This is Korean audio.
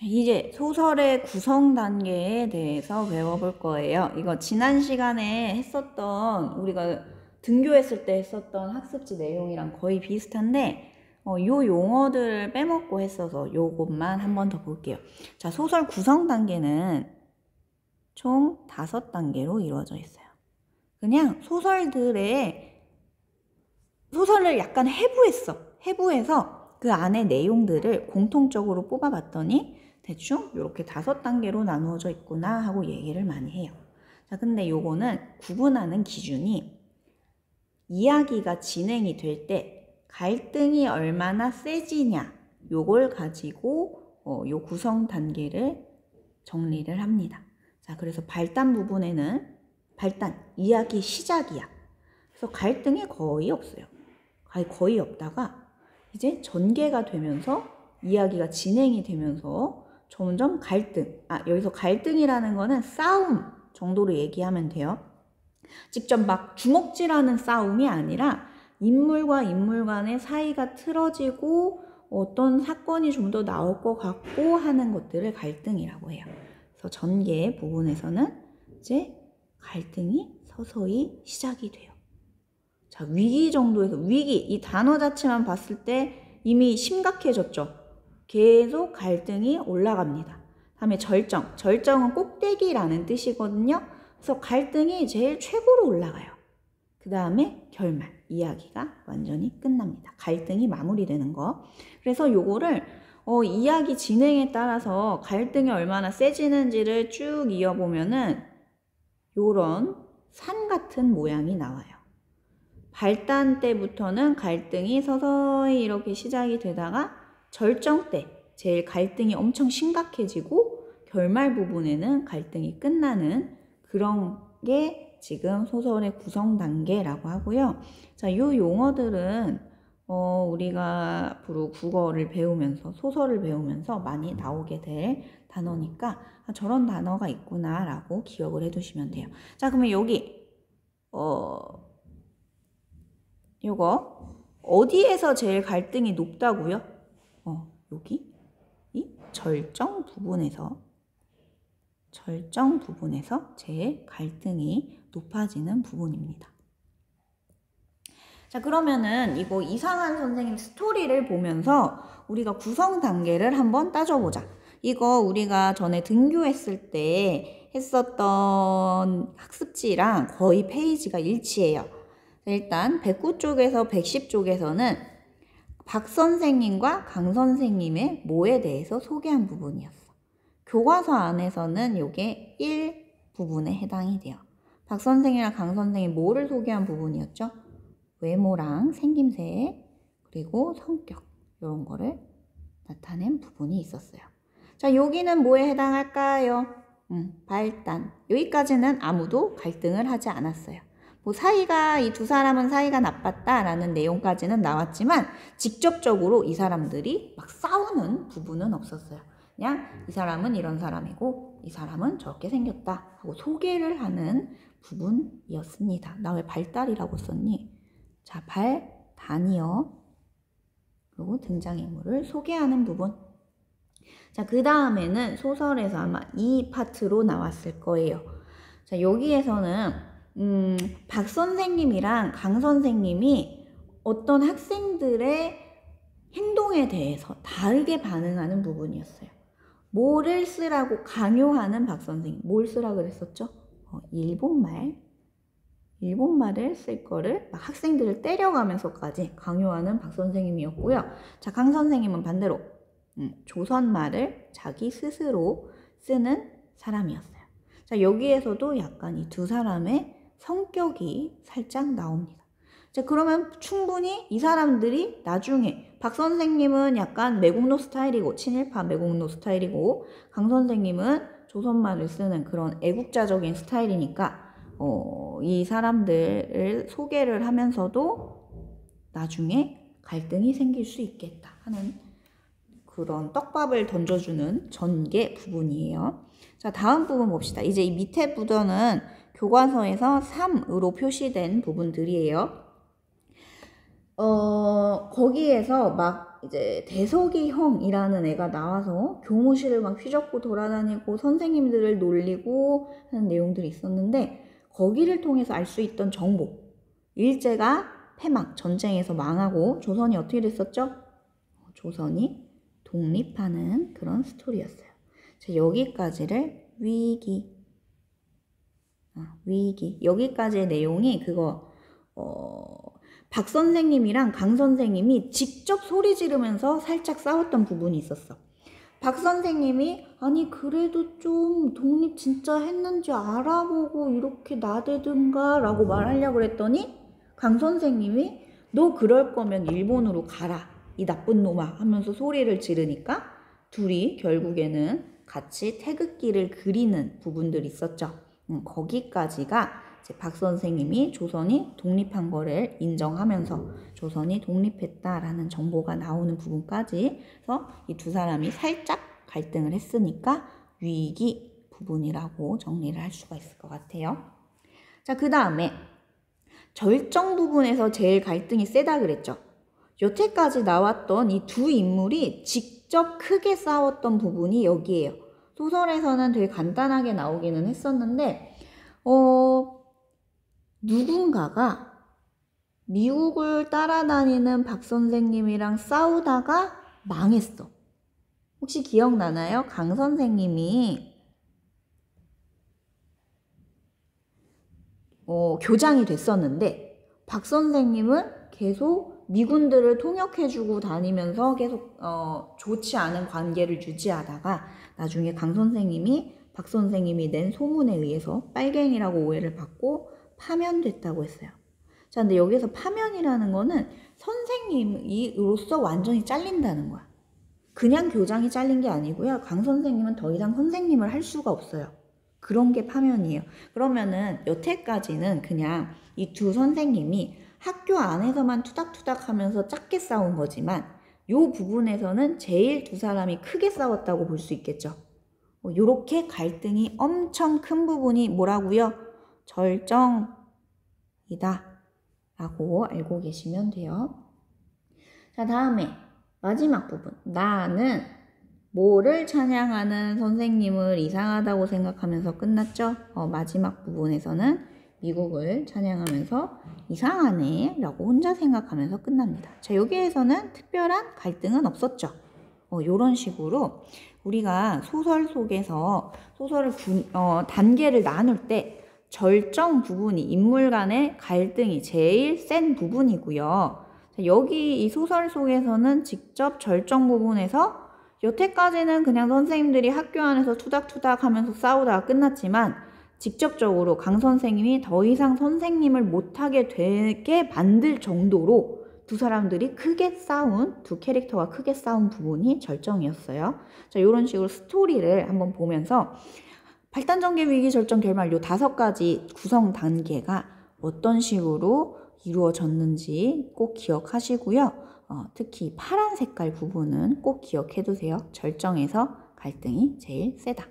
이제 소설의 구성 단계에 대해서 배워볼 거예요. 이거 지난 시간에 했었던, 우리가 등교했을 때 했었던 학습지 내용이랑 거의 비슷한데 요 용어들을 빼먹고 했어서 요것만 한 번 더 볼게요. 자, 소설 구성 단계는 총 5단계로 이루어져 있어요. 그냥 소설을 약간 해부해서 그 안에 내용들을 공통적으로 뽑아봤더니 대충 이렇게 5단계로 나누어져 있구나 하고 얘기를 많이 해요. 자, 근데 요거는 구분하는 기준이 이야기가 진행이 될 때 갈등이 얼마나 세지냐 요걸 가지고 요 구성 단계를 정리를 합니다. 자, 그래서 발단 부분에는 이야기 시작이야. 그래서 갈등이 거의 없어요. 거의 없다가 이제 전개가 되면서 이야기가 진행이 되면서 점점 여기서 갈등이라는 거는 싸움 정도로 얘기하면 돼요. 직접 막 주먹질하는 싸움이 아니라 인물과 인물 간의 사이가 틀어지고 어떤 사건이 좀 더 나올 것 같고 하는 것들을 갈등이라고 해요. 그래서 전개 부분에서는 이제 갈등이 서서히 시작이 돼요. 자, 위기 정도에서 이 단어 자체만 봤을 때 이미 심각해졌죠. 계속 갈등이 올라갑니다. 다음에 절정은 꼭대기라는 뜻이거든요. 그래서 갈등이 제일 최고로 올라가요. 그 다음에 결말, 이야기가 완전히 끝납니다. 갈등이 마무리되는 거. 그래서 요거를 이야기 진행에 따라서 갈등이 얼마나 세지는지를 쭉 이어보면은 요런 산 같은 모양이 나와요. 발단 때부터는 갈등이 서서히 이렇게 시작이 되다가 절정 때 제일 갈등이 엄청 심각해지고 결말 부분에는 갈등이 끝나는 그런 게 지금 소설의 구성 단계라고 하고요. 자, 요 용어들은 우리가 앞으로 국어를 배우면서 소설을 배우면서 많이 나오게 될 단어니까 저런 단어가 있구나 라고 기억을 해두시면 돼요. 자, 그러면 여기 요거 어디에서 제일 갈등이 높다고요? 여기 이 절정 부분에서 제일 갈등이 높아지는 부분입니다. 자, 그러면은 이거 이상한 선생님 스토리를 보면서 우리가 구성 단계를 한번 따져보자. 이거 우리가 전에 등교했을 때 했었던 학습지랑 거의 페이지가 일치해요. 일단 109쪽에서 110쪽에서는 박 선생님과 강 선생님의 뭐에 대해서 소개한 부분이었어. 교과서 안에서는 이게 1 부분에 해당이 돼요. 박 선생이랑 강 선생이 뭐를 소개한 부분이었죠? 외모랑 생김새 그리고 성격 이런 거를 나타낸 부분이 있었어요. 자, 여기는 뭐에 해당할까요? 발단. 여기까지는 아무도 갈등을 하지 않았어요. 뭐 이 두 사람은 사이가 나빴다라는 내용까지는 나왔지만 직접적으로 이 사람들이 막 싸우는 부분은 없었어요. 그냥 이 사람은 이런 사람이고 이 사람은 저렇게 생겼다 하고 소개를 하는 부분이었습니다. 나 왜 발달이라고 썼니? 자, 발단이요. 그리고 등장인물을 소개하는 부분. 자, 그 다음에는 소설에서 아마 이 파트로 나왔을 거예요. 자, 여기에서는 박 선생님이랑 강 선생님이 어떤 학생들의 행동에 대해서 다르게 반응하는 부분이었어요. 뭐를 쓰라고 강요하는 박 선생님. 뭘 쓰라고 그랬었죠? 일본말을 쓸 거를 막 학생들을 때려가면서까지 강요하는 박 선생님이었고요. 자, 강 선생님은 반대로 조선말을 자기 스스로 쓰는 사람이었어요. 자, 여기에서도 약간 이 두 사람의 성격이 살짝 나옵니다. 자, 그러면 충분히 이 사람들이 나중에 박 선생님은 약간 매국노 스타일이고 친일파 매국노 스타일이고 강 선생님은 조선말을 쓰는 그런 애국자적인 스타일이니까 이 사람들을 소개를 하면서도 나중에 갈등이 생길 수 있겠다 하는 그런 떡밥을 던져주는 전개 부분이에요. 자, 다음 부분 봅시다. 이제 이 밑에 부분은 교과서에서 3으로 표시된 부분들이에요. 거기에서 막 이제 대석이 형이라는 애가 나와서 교무실을 막 휘젓고 돌아다니고 선생님들을 놀리고 하는 내용들이 있었는데, 거기를 통해서 알 수 있던 정보, 일제가 패망, 전쟁에서 망하고 조선이 어떻게 됐었죠? 조선이 독립하는 그런 스토리였어요. 자, 여기까지를 위기, 여기까지의 내용이 그거 박 선생님이랑 강 선생님이 직접 소리 지르면서 살짝 싸웠던 부분이 있었어. 박 선생님이 아니 그래도 좀 독립 진짜 했는지 알아보고 이렇게 나대든가 라고 말하려고 그랬더니, 강 선생님이 너 그럴 거면 일본으로 가라 이 나쁜 놈아 하면서 소리를 지르니까 둘이 결국에는 같이 태극기를 그리는 부분들이 있었죠. 거기까지가 이제 박 선생님이 조선이 독립한 거를 인정하면서 조선이 독립했다라는 정보가 나오는 부분까지 해서 이 두 사람이 살짝 갈등을 했으니까 위기 부분이라고 정리를 할 수가 있을 것 같아요. 자, 그 다음에 절정 부분에서 제일 갈등이 세다 그랬죠. 여태까지 나왔던 이 두 인물이 직접 크게 싸웠던 부분이 여기에요. 소설에서는 되게 간단하게 나오기는 했었는데 누군가가 미국을 따라다니는 박 선생님이랑 싸우다가 망했어. 혹시 기억나나요? 강 선생님이 교장이 됐었는데 박 선생님은 계속 미군들을 통역해주고 다니면서 계속 좋지 않은 관계를 유지하다가 나중에 강 선생님이 박 선생님이 낸 소문에 의해서 빨갱이라고 오해를 받고 파면됐다고 했어요. 자, 근데 여기서 파면이라는 거는 선생님으로서 완전히 잘린다는 거야. 그냥 교장이 잘린 게 아니고요. 강 선생님은 더 이상 선생님을 할 수가 없어요. 그런 게 파면이에요. 그러면은 여태까지는 그냥 이 두 선생님이 학교 안에서만 투닥투닥 하면서 작게 싸운 거지만 이 부분에서는 제일 두 사람이 크게 싸웠다고 볼 수 있겠죠. 요렇게 갈등이 엄청 큰 부분이 뭐라고요? 절정이다 라고 알고 계시면 돼요. 자, 다음에 마지막 부분. 나는 뭐를 찬양하는 선생님을 이상하다고 생각하면서 끝났죠? 마지막 부분에서는 미국을 찬양하면서 이상하네 라고 혼자 생각하면서 끝납니다. 자, 여기에서는 특별한 갈등은 없었죠. 요런 식으로 우리가 소설 속에서 소설을 단계를 나눌 때 절정 부분이 인물 간의 갈등이 제일 센 부분이고요. 자, 여기 이 소설 속에서는 직접 절정 부분에서 여태까지는 그냥 선생님들이 학교 안에서 투닥투닥 하면서 싸우다가 끝났지만 직접적으로 강 선생님이 더 이상 선생님을 못하게 되게 만들 정도로 두 사람들이 크게 싸운, 두 캐릭터가 크게 싸운 부분이 절정이었어요. 자, 이런 식으로 스토리를 한번 보면서 발단전개, 위기, 절정, 결말 요 5가지 구성 단계가 어떤 식으로 이루어졌는지 꼭 기억하시고요. 특히 파란 색깔 부분은 꼭 기억해 두세요. 절정에서 갈등이 제일 세다.